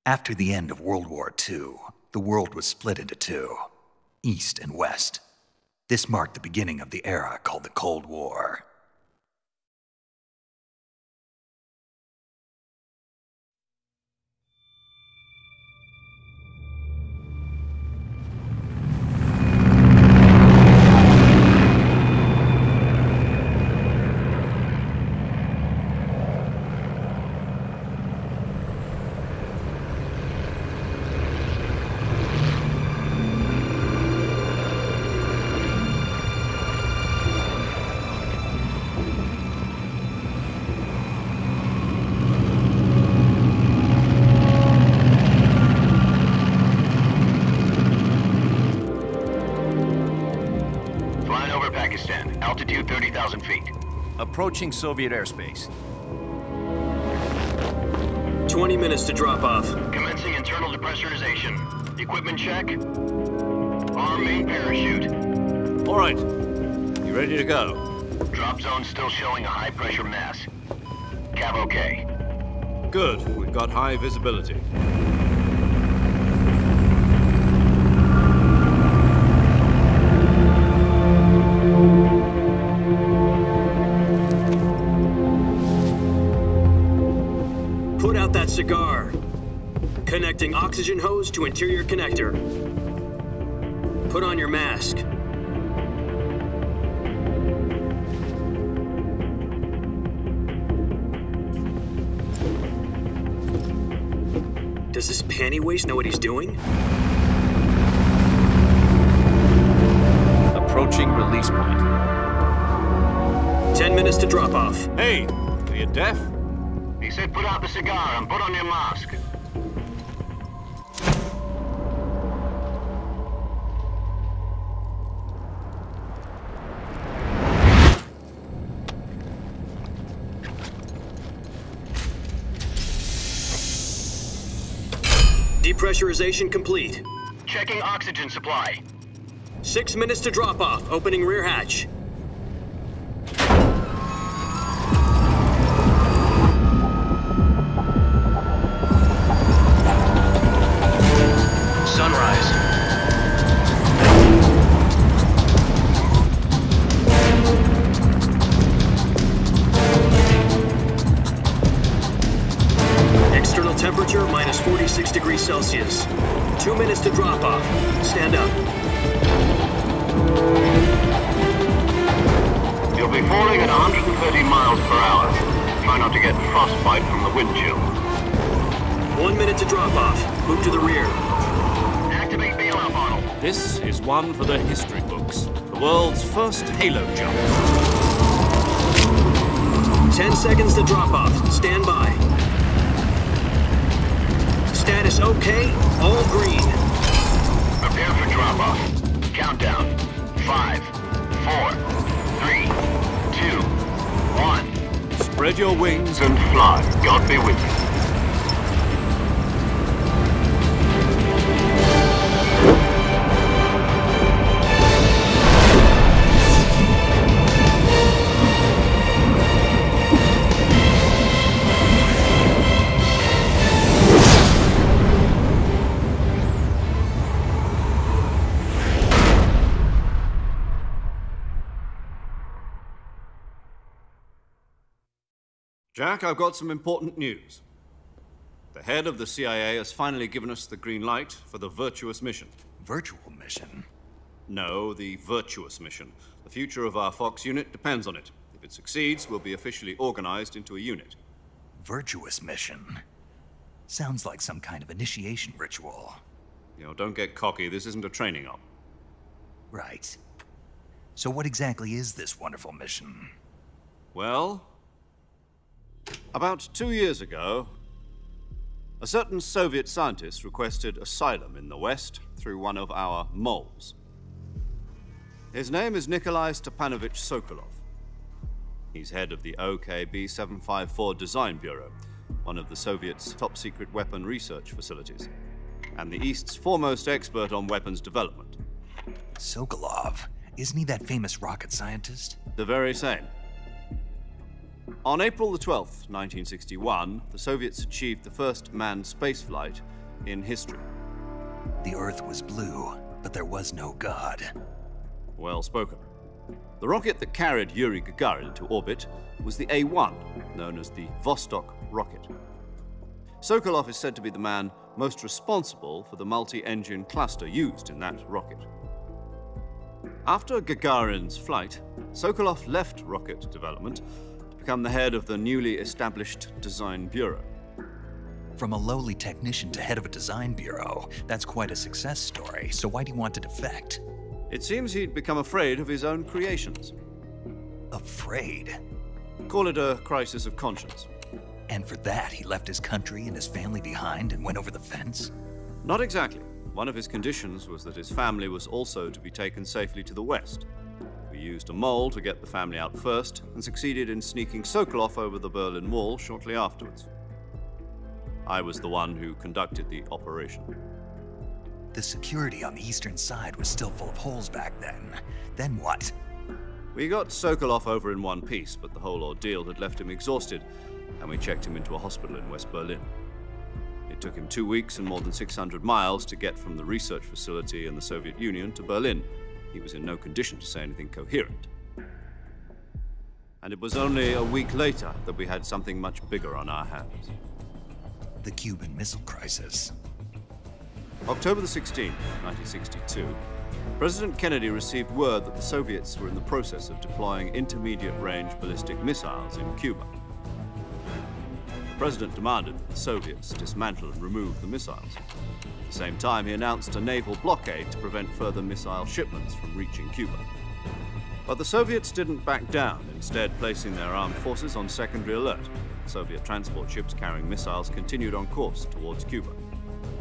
After the end of World War II, the world was split into two, East and West. This marked the beginning of the era called the Cold War. Altitude 30,000 feet. Approaching Soviet airspace. 20 minutes to drop off. Commencing internal depressurization. Equipment check. Arm main parachute. All right. You ready to go? Drop zone still showing a high pressure mass. Cav okay. Good. We've got high visibility. Put out that cigar. Connecting oxygen hose to interior connector. Put on your mask. Does this panty waste know what he's doing? Approaching release point. 10 minutes to drop off. Hey, are you deaf? He said put out the cigar and put on your mask. Depressurization complete. Checking oxygen supply. 6 minutes to drop off. Opening rear hatch. Sunrise. External temperature minus 46 degrees Celsius. 2 minutes to drop off. Stand up. You'll be falling at 130 miles per hour. Try not to get frostbite from the wind chill. 1 minute to drop off. Move to the rear. Activate bailout model. This is one for the history books. The world's first halo jump. 10 seconds to drop off. Stand by. Status okay. All green. Prepare for drop-off. Countdown. 5, 4, 3, 2, 1. Spread your wings And fly. God be with you. Jack, I've got some important news. The head of the CIA has finally given us the green light for the virtuous mission. Virtual mission? No, the virtuous mission. The future of our Fox unit depends on it. If it succeeds, we'll be officially organized into a unit. Virtuous mission? Sounds like some kind of initiation ritual. You know, don't get cocky. This isn't a training op. Right. So what exactly is this wonderful mission? Well, about 2 years ago, a certain Soviet scientist requested asylum in the West through one of our moles. His name is Nikolai Stepanovich Sokolov. He's head of the OKB 754 Design Bureau, one of the Soviets' top-secret weapon research facilities, and the East's foremost expert on weapons development. Sokolov? Isn't he that famous rocket scientist? The very same. On April the 12th, 1961, the Soviets achieved the first manned spaceflight in history. The Earth was blue, but there was no God. Well spoken. The rocket that carried Yuri Gagarin into orbit was the A-1, known as the Vostok rocket. Sokolov is said to be the man most responsible for the multi-engine cluster used in that rocket. After Gagarin's flight, Sokolov left rocket development to become the head of the newly established Design Bureau. From a lowly technician to head of a design bureau, that's quite a success story, so why do you want to defect? It seems he'd become afraid of his own creations. Afraid? Call it a crisis of conscience. And for that, he left his country and his family behind and went over the fence? Not exactly. One of his conditions was that his family was also to be taken safely to the west. We used a mole to get the family out first and succeeded in sneaking Sokolov over the Berlin Wall shortly afterwards. I was the one who conducted the operation. The security on the eastern side was still full of holes back then. Then what? We got Sokolov over in one piece, but the whole ordeal had left him exhausted, and we checked him into a hospital in West Berlin. It took him 2 weeks and more than 600 miles to get from the research facility in the Soviet Union to Berlin. He was in no condition to say anything coherent. And it was only a week later that we had something much bigger on our hands. The Cuban Missile Crisis. October the 16th, 1962, President Kennedy received word that the Soviets were in the process of deploying intermediate-range ballistic missiles in Cuba. The president demanded that the Soviets dismantle and remove the missiles. At the same time, he announced a naval blockade to prevent further missile shipments from reaching Cuba. But the Soviets didn't back down, instead placing their armed forces on secondary alert. Soviet transport ships carrying missiles continued on course towards Cuba.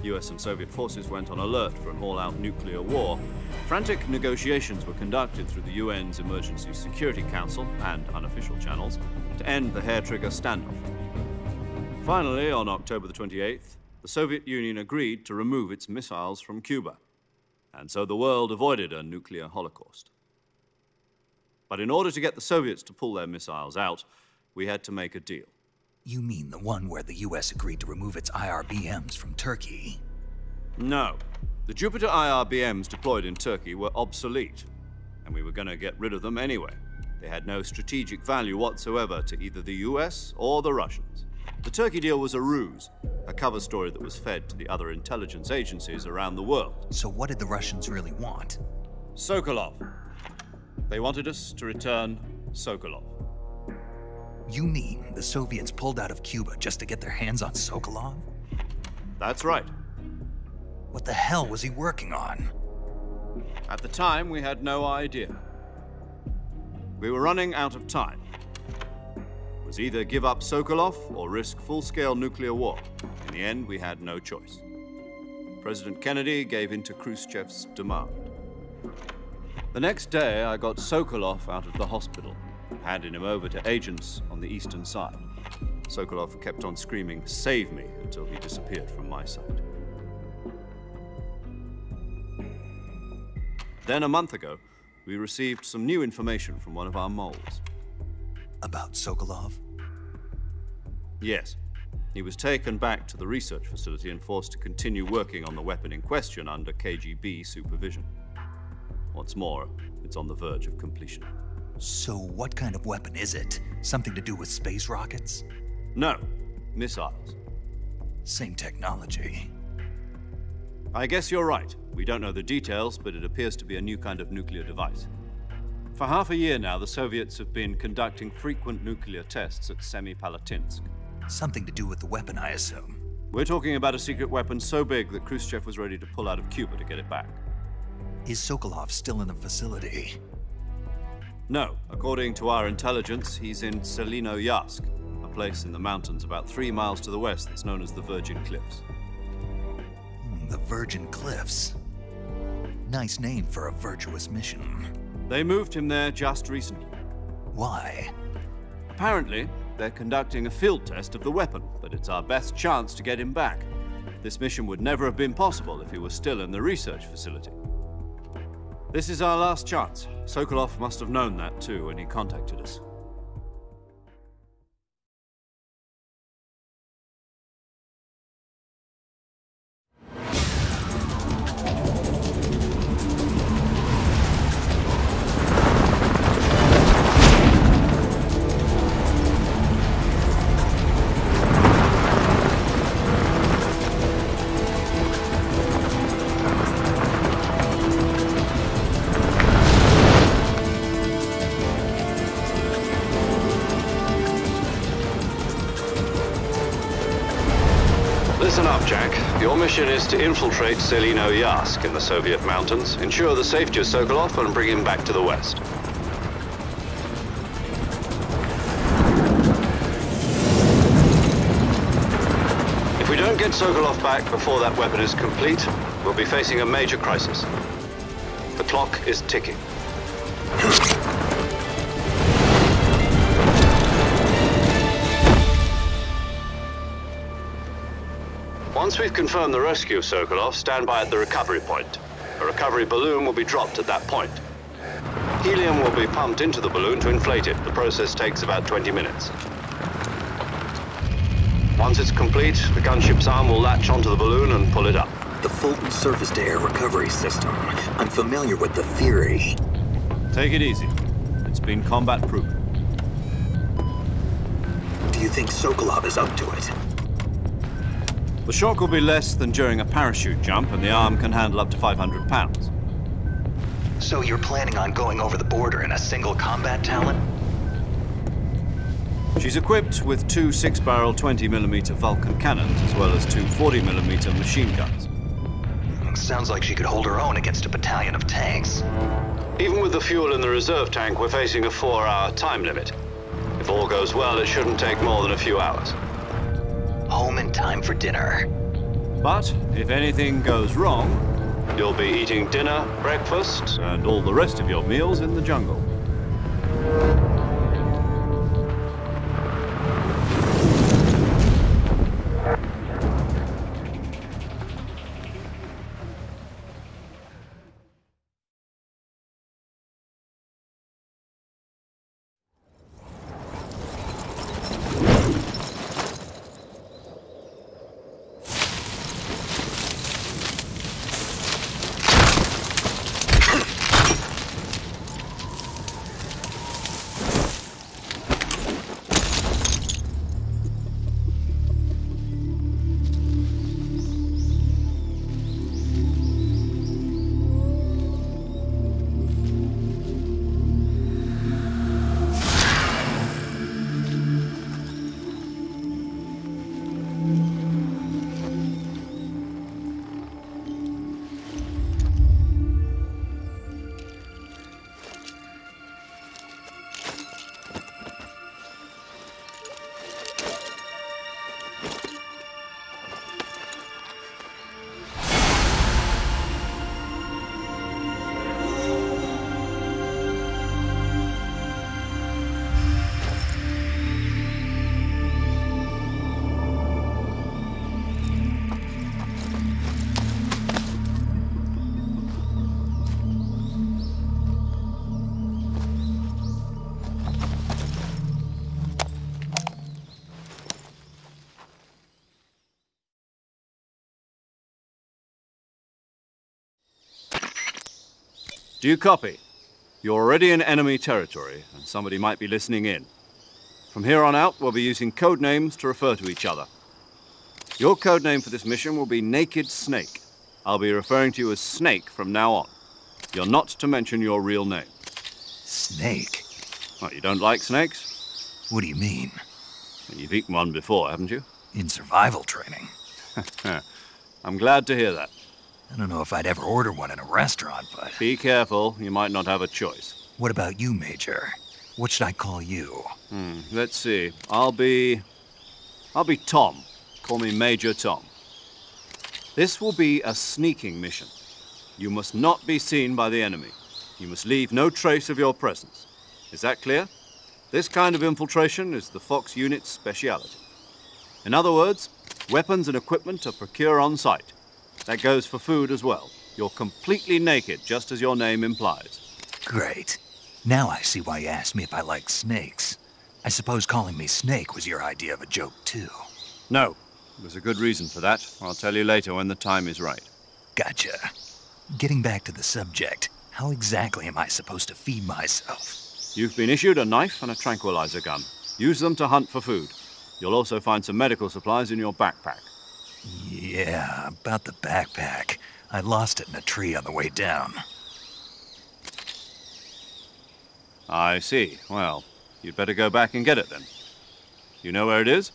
US and Soviet forces went on alert for an all-out nuclear war. Frantic negotiations were conducted through the UN's Emergency Security Council and unofficial channels to end the hair-trigger standoff. Finally, on October the 28th, the Soviet Union agreed to remove its missiles from Cuba, and so the world avoided a nuclear holocaust. But in order to get the Soviets to pull their missiles out, we had to make a deal. You mean the one where the US agreed to remove its IRBMs from Turkey? No. The Jupiter IRBMs deployed in Turkey were obsolete, and we were going to get rid of them anyway. They had no strategic value whatsoever to either the US or the Russians. The Turkey deal was a ruse, a cover story that was fed to the other intelligence agencies around the world. So what did the Russians really want? Sokolov. They wanted us to return Sokolov. You mean the Soviets pulled out of Cuba just to get their hands on Sokolov? That's right. What the hell was he working on? At the time, we had no idea. We were running out of time. It was either give up Sokolov or risk full-scale nuclear war. In the end, we had no choice. President Kennedy gave in to Khrushchev's demand. The next day, I got Sokolov out of the hospital, handing him over to agents on the eastern side. Sokolov kept on screaming, "Save me," until he disappeared from my sight. Then a month ago, we received some new information from one of our moles. About Sokolov? Yes. He was taken back to the research facility and forced to continue working on the weapon in question under KGB supervision. What's more, it's on the verge of completion. So what kind of weapon is it? Something to do with space rockets? No, missiles. Same technology. I guess you're right. We don't know the details, but it appears to be a new kind of nuclear device. For half a year now, the Soviets have been conducting frequent nuclear tests at Semipalatinsk. Something to do with the weapon, I assume. We're talking about a secret weapon so big that Khrushchev was ready to pull out of Cuba to get it back. Is Sokolov still in the facility? No. According to our intelligence, he's in Selinoyarsk, a place in the mountains about 3 miles to the west that's known as the Virgin Cliffs. The Virgin Cliffs. Nice name for a virtuous mission. They moved him there just recently. Why? Apparently, they're conducting a field test of the weapon, but it's our best chance to get him back. This mission would never have been possible if he was still in the research facility. This is our last chance. Sokolov must have known that too when he contacted us. mission is to infiltrate Selino Yask in the Soviet mountains, ensure the safety of Sokolov, and bring him back to the West. If we don't get Sokolov back before that weapon is complete, we'll be facing a major crisis. The clock is ticking. Once we've confirmed the rescue of Sokolov, stand by at the recovery point. A recovery balloon will be dropped at that point. Helium will be pumped into the balloon to inflate it. The process takes about 20 minutes. Once it's complete, the gunship's arm will latch onto the balloon and pull it up. The Fulton surface-to-air recovery system. I'm familiar with the theory. Take it easy. It's been combat-proven. Do you think Sokolov is up to it? The shock will be less than during a parachute jump, and the arm can handle up to 500 pounds. So you're planning on going over the border in a single combat Talon? She's equipped with two 6-barrel 20mm Vulcan cannons, as well as two 40mm machine guns. Sounds like she could hold her own against a battalion of tanks. Even with the fuel in the reserve tank, we're facing a 4-hour time limit. If all goes well, it shouldn't take more than a few hours. Home in time for dinner. But if anything goes wrong, You'll be eating dinner, breakfast, and all the rest of your meals in the jungle. Do you copy? You're already in enemy territory, and somebody might be listening in. From here on out, we'll be using code names to refer to each other. Your code name for this mission will be Naked Snake. I'll be referring to you as Snake from now on. You're not to mention your real name. Snake? What, you don't like snakes? What do you mean? You've eaten one before, haven't you? In survival training. I'm glad to hear that. I don't know if I'd ever order one in a restaurant, but... Be careful, you might not have a choice. What about you, Major? What should I call you? Let's see. I'll be Tom. Call me Major Tom. This will be a sneaking mission. You must not be seen by the enemy. You must leave no trace of your presence. Is that clear? This kind of infiltration is the Fox unit's speciality. In other words, weapons and equipment are procured on site. That goes for food as well. You're completely naked, just as your name implies. Great. Now I see why you asked me if I like snakes. I suppose calling me Snake was your idea of a joke, too. No. There's a good reason for that. I'll tell you later when the time is right. Gotcha. Getting back to the subject, how exactly am I supposed to feed myself? You've been issued a knife and a tranquilizer gun. Use them to hunt for food. You'll also find some medical supplies in your backpack. Yeah, about the backpack. I lost it in a tree on the way down. I see. Well, you'd better go back and get it then. You know where it is?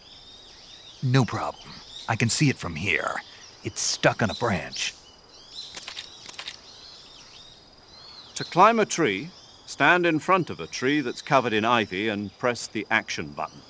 No problem. I can see it from here. It's stuck on a branch. To climb a tree, stand in front of a tree that's covered in ivy and press the action button.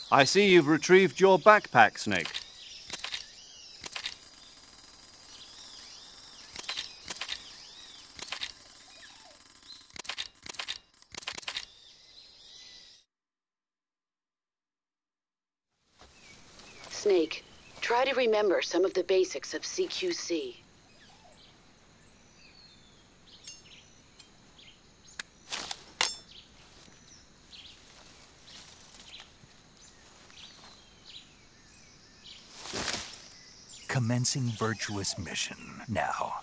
I see you've retrieved your backpack, Snake. Snake, try to remember some of the basics of CQC. Commencing virtuous mission now.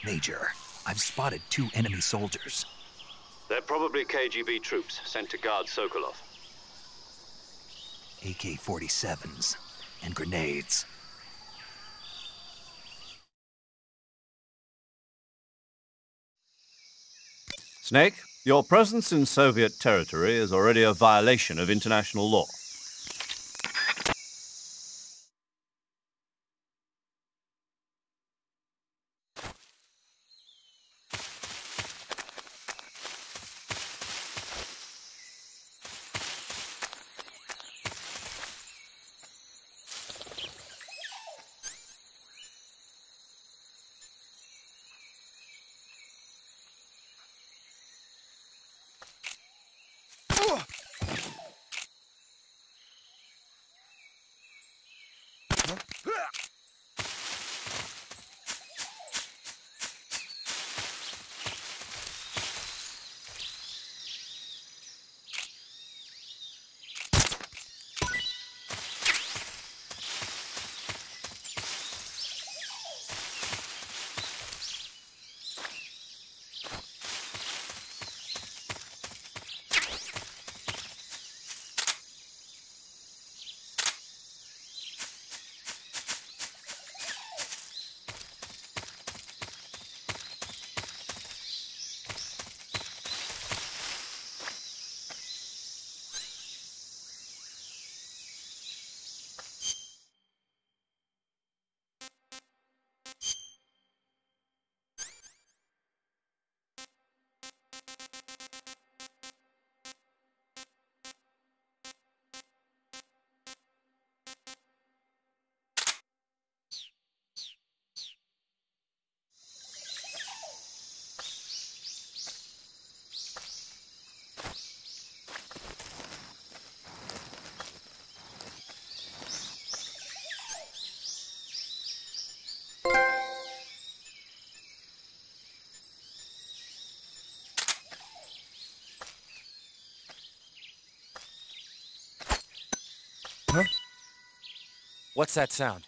Major, I've spotted 2 enemy soldiers. They're probably KGB troops sent to guard Sokolov. AK-47s and grenades. Snake, your presence in Soviet territory is already a violation of international law. Huh? What's that sound?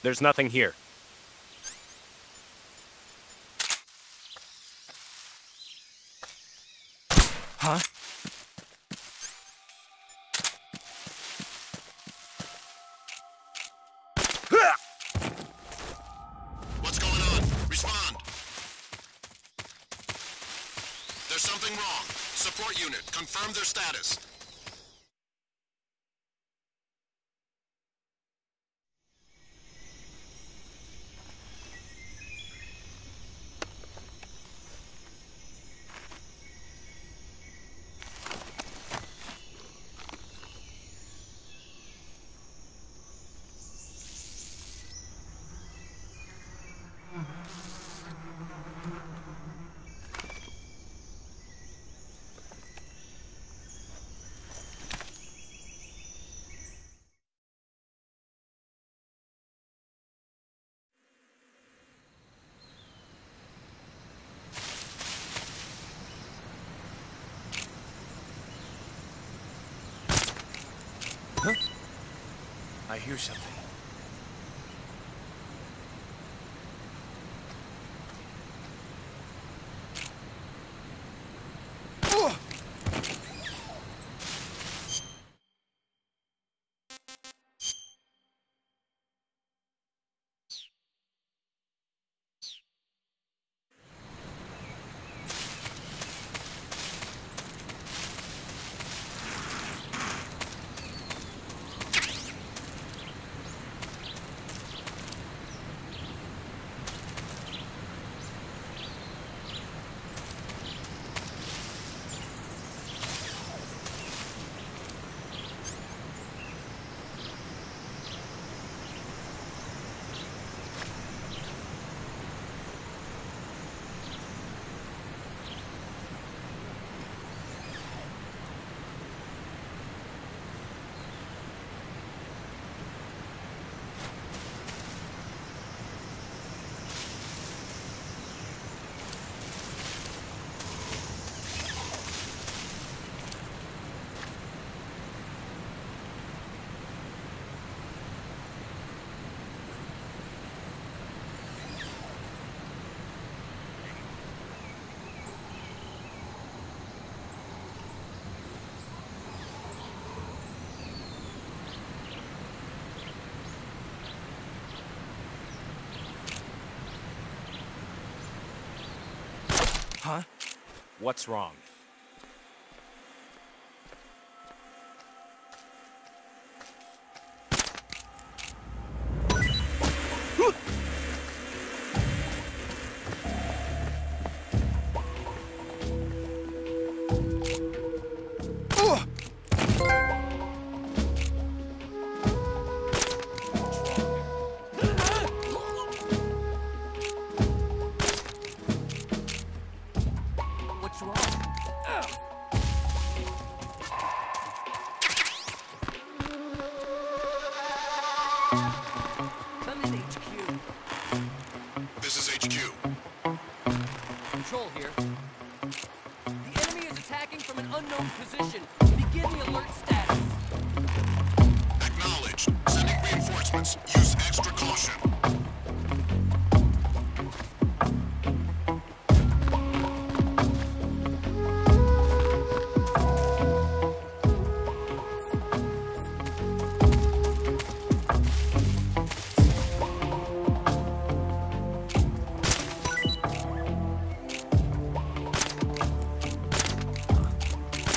There's nothing here. Huh? What's going on? Respond. There's something wrong. Support unit, confirm their status. Huh? I hear something. What's wrong? What's wrong? Come in, HQ. This is HQ. Control here. The enemy is attacking from an unknown position. Begin the alert status. Acknowledged. Sending reinforcements. Use extra caution.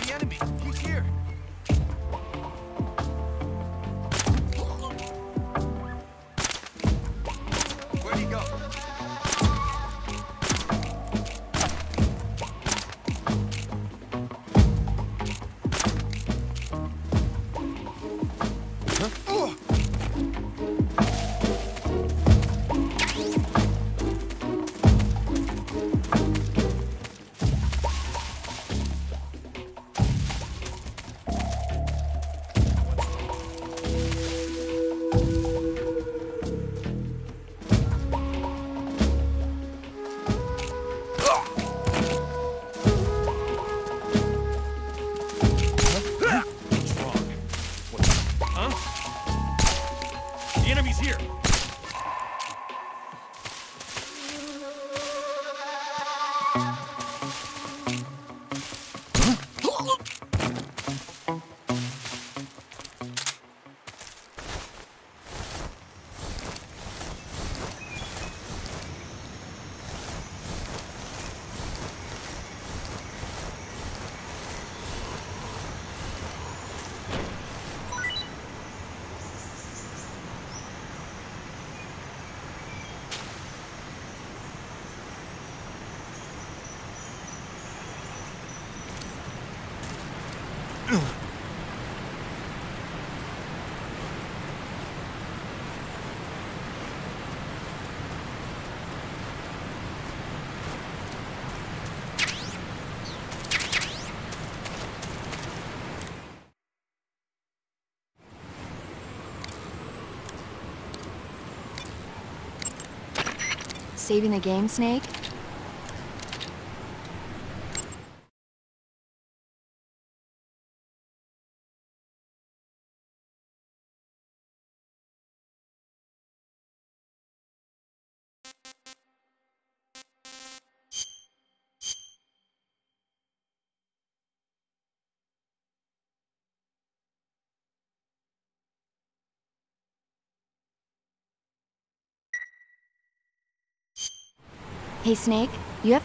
The enemy! He's here! Where'd he go? What's wrong? What? Huh? The enemy's here! Saving the game, Snake? Hey, Snake, you have